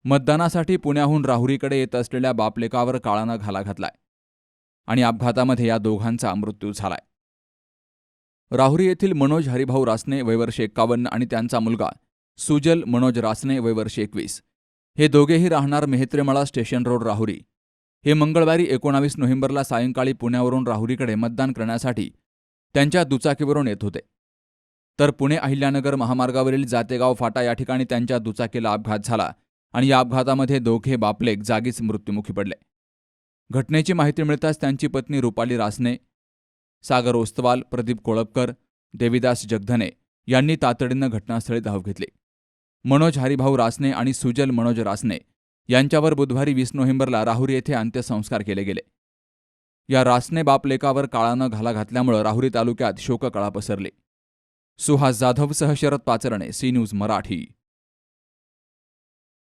मतदानासाठी पुण्याहून राहुरीकडे येत असलेल्या बापलेकावर काळानं घाला घातलाय आणि अपघातामध्ये या दोघांचा मृत्यू झालाय. राहुरी येथील मनोज हरिभाऊ रासने वय वर्ष 51 आणि त्यांचा मुलगा सुजल मनोज रासने वय वर्ष 21 हे दोघेही राहणार मेहत्रेमळा स्टेशन रोड राहुरी हे मंगळवारी 19 नोव्हेंबरला सायंकाळी पुण्यावरून राहुरीकडे मतदान करण्यासाठी त्यांच्या दुचाकीवरून येत होते. तर पुणे अहिल्यानगर महामार्गावरील जातेगाव फाटा या ठिकाणी त्यांच्या दुचाकीला अपघात झाला आणि या अपघातामध्ये दोघे बापलेक जागीच मृत्युमुखी पडले. घटनेची माहिती मिळताच त्यांची पत्नी रुपाली रासने, सागर ओस्तवाल, प्रदीप कोळपकर, देविदास जगधने यांनी तातडीनं घटनास्थळी धाव घेतली. मनोज हरिभाऊ रासने आणि सुजल मनोज रासने यांच्यावर बुधवारी 20 नोव्हेंबरला राहुरी येथे अंत्यसंस्कार केले गेले. या रासने बापलेकावर काळानं घाला घातल्यामुळे राहुरी तालुक्यात शोककळा पसरली. सुहास जाधवसह शरद पाचरणे, सी न्यूज मराठी.